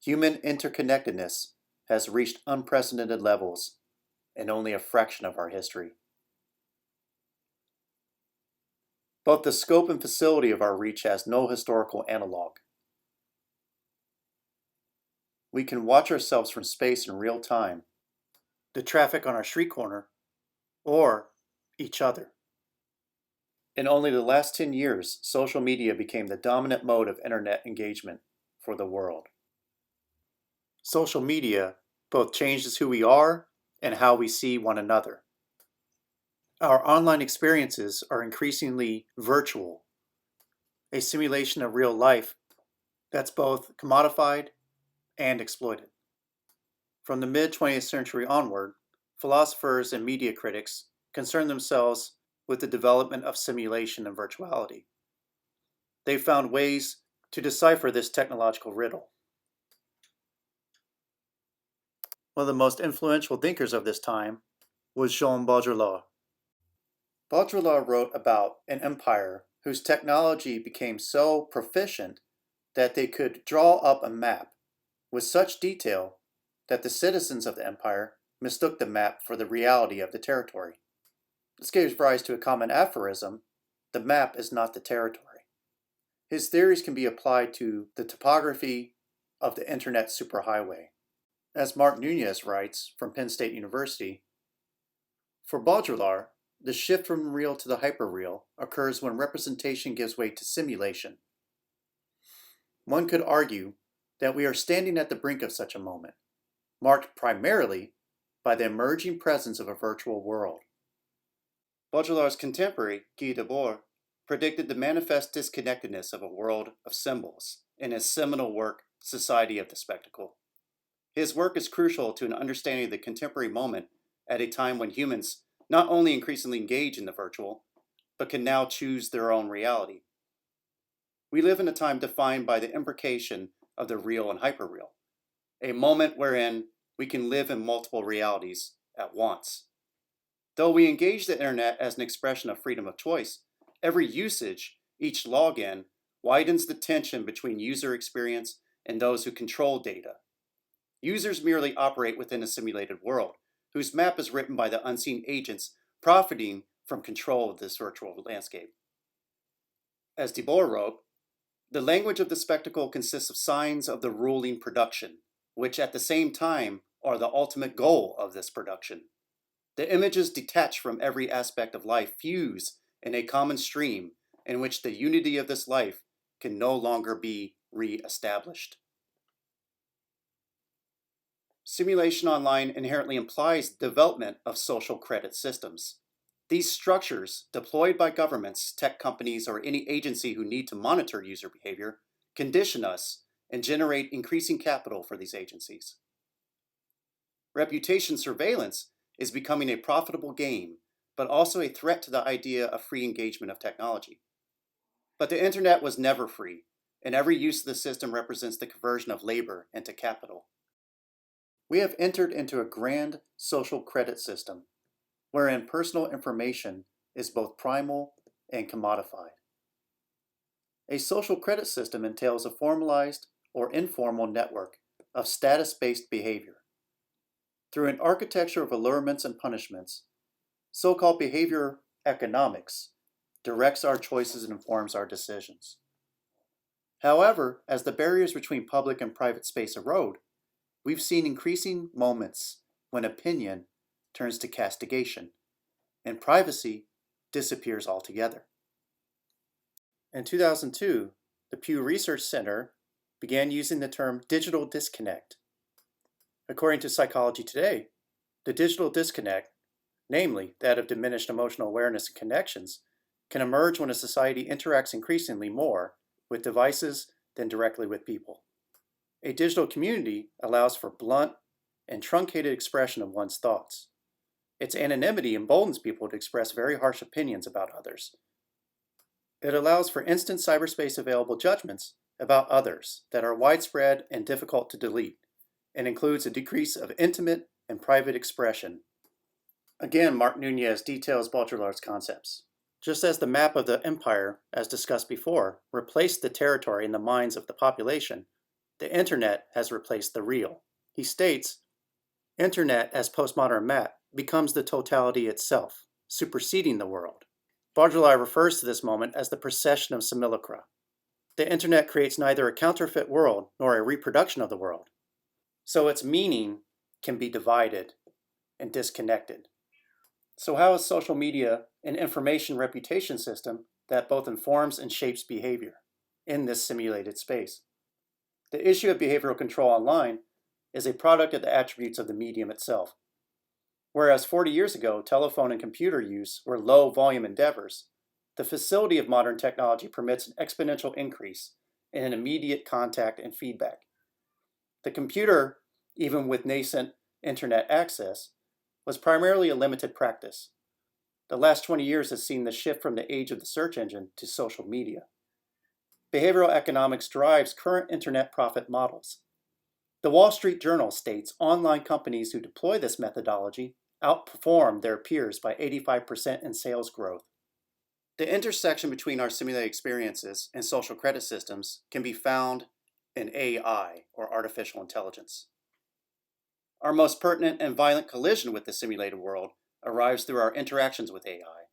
Human interconnectedness has reached unprecedented levels in only a fraction of our history. Both the scope and facility of our reach has no historical analog. We can watch ourselves from space in real time, the traffic on our street corner, or each other. In only the last 10 years, social media became the dominant mode of internet engagement for the world. Social media both changes who we are and how we see one another. Our online experiences are increasingly virtual, a simulation of real life that's both commodified and exploited. From the mid-20th century onward, philosophers and media critics concerned themselves with the development of simulation and virtuality. They found ways to decipher this technological riddle. One of the most influential thinkers of this time was Jean Baudrillard. Baudrillard wrote about an empire whose technology became so proficient that they could draw up a map with such detail that the citizens of the empire mistook the map for the reality of the territory. This gave rise to a common aphorism: the map is not the territory. His theories can be applied to the topography of the internet superhighway. As Mark Nunez writes from Penn State University, for Baudrillard, the shift from real to the hyperreal occurs when representation gives way to simulation. One could argue that we are standing at the brink of such a moment, marked primarily by the emerging presence of a virtual world. Baudrillard's contemporary, Guy Debord, predicted the manifest disconnectedness of a world of symbols in his seminal work, Society of the Spectacle. His work is crucial to an understanding of the contemporary moment at a time when humans not only increasingly engage in the virtual, but can now choose their own reality. We live in a time defined by the imbrication of the real and hyperreal, a moment wherein we can live in multiple realities at once. Though we engage the internet as an expression of freedom of choice, every usage, each login, widens the tension between user experience and those who control data. Users merely operate within a simulated world, whose map is written by the unseen agents profiting from control of this virtual landscape. As Debord wrote, the language of the spectacle consists of signs of the ruling production, which at the same time are the ultimate goal of this production. The images detached from every aspect of life fuse in a common stream in which the unity of this life can no longer be re-established. Simulation online inherently implies the development of social credit systems. These structures, deployed by governments, tech companies, or any agency who need to monitor user behavior, condition us and generate increasing capital for these agencies. Reputation surveillance is becoming a profitable game, but also a threat to the idea of free engagement of technology. But the internet was never free, and every use of the system represents the conversion of labor into capital. We have entered into a grand social credit system, wherein personal information is both primal and commodified. A social credit system entails a formalized or informal network of status-based behavior. Through an architecture of allurements and punishments, so-called behavior economics directs our choices and informs our decisions. However, as the barriers between public and private space erode, we've seen increasing moments when opinion turns to castigation, and privacy disappears altogether. In 2002, the Pew Research Center began using the term digital disconnect. According to Psychology Today, the digital disconnect, namely that of diminished emotional awareness and connections, can emerge when a society interacts increasingly more with devices than directly with people. A digital community allows for blunt and truncated expression of one's thoughts. Its anonymity emboldens people to express very harsh opinions about others. It allows for instant cyberspace available judgments about others that are widespread and difficult to delete, and includes a decrease of intimate and private expression. Again, Mark Nunez details Baudrillard's concepts. Just as the map of the empire, as discussed before, replaced the territory in the minds of the population, The internet has replaced the real. He states, Internet, as postmodern Matt, becomes the totality itself, superseding the world. Baudrillard refers to this moment as the procession of simulacra. The internet creates neither a counterfeit world nor a reproduction of the world, so its meaning can be divided and disconnected. So how is social media an information reputation system that both informs and shapes behavior in this simulated space? The issue of behavioral control online is a product of the attributes of the medium itself. Whereas 40 years ago, telephone and computer use were low-volume endeavors, the facility of modern technology permits an exponential increase in an immediate contact and feedback. The computer, even with nascent internet access, was primarily a limited practice. The last 20 years has seen the shift from the age of the search engine to social media. Behavioral economics drives current internet profit models. The Wall Street Journal states online companies who deploy this methodology outperform their peers by 85% in sales growth. The intersection between our simulated experiences and social credit systems can be found in AI, or artificial intelligence. Our most pertinent and violent collision with the simulated world arrives through our interactions with AI.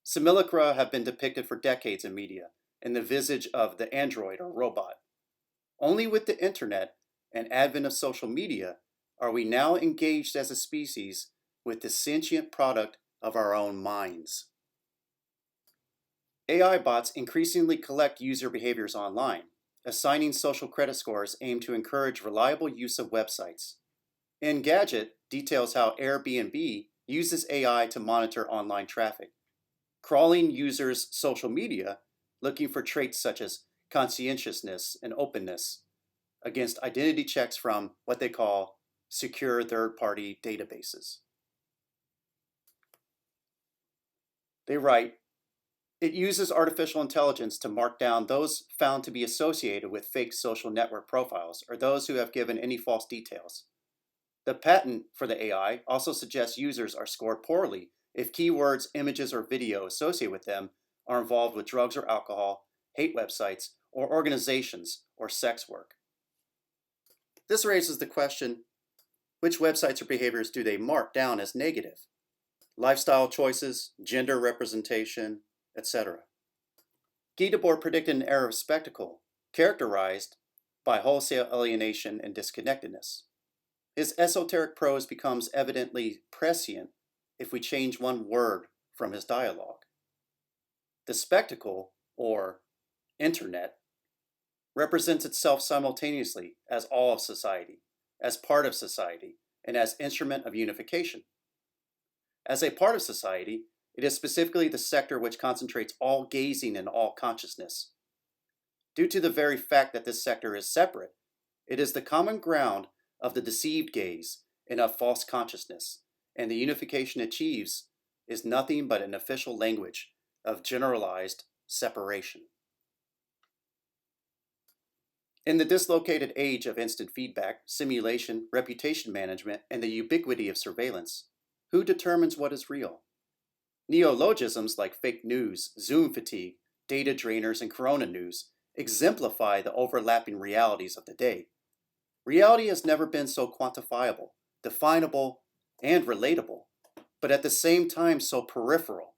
Simulacra have been depicted for decades in media in the visage of the android or robot. Only with the internet and advent of social media are we now engaged as a species with the sentient product of our own minds. AI bots increasingly collect user behaviors online. Assigning social credit scores aim to encourage reliable use of websites. Engadget details how Airbnb uses AI to monitor online traffic, crawling users' social media looking for traits such as conscientiousness and openness against identity checks from what they call secure third-party databases. They write, it uses artificial intelligence to mark down those found to be associated with fake social network profiles or those who have given any false details. The patent for the AI also suggests users are scored poorly if keywords, images, or video associated with them are involved with drugs or alcohol, hate websites, or organizations, or sex work. This raises the question, which websites or behaviors do they mark down as negative? Lifestyle choices, gender representation, etc. Guy Debord predicted an era of spectacle characterized by wholesale alienation and disconnectedness. His esoteric prose becomes evidently prescient if we change one word from his dialogue. The spectacle, or internet, represents itself simultaneously as all of society, as part of society, and as instrument of unification. As a part of society, it is specifically the sector which concentrates all gazing and all consciousness. Due to the very fact that this sector is separate, it is the common ground of the deceived gaze and of false consciousness, and the unification achieves is nothing but an official language of generalized separation. In the dislocated age of instant feedback, simulation, reputation management, and the ubiquity of surveillance, who determines what is real? Neologisms like fake news, Zoom fatigue, data drainers, and corona news exemplify the overlapping realities of the day. Reality has never been so quantifiable, definable, and relatable, but at the same time so peripheral.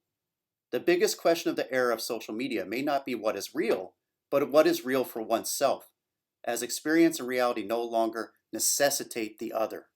The biggest question of the era of social media may not be what is real, but what is real for oneself, as experience and reality no longer necessitate the other.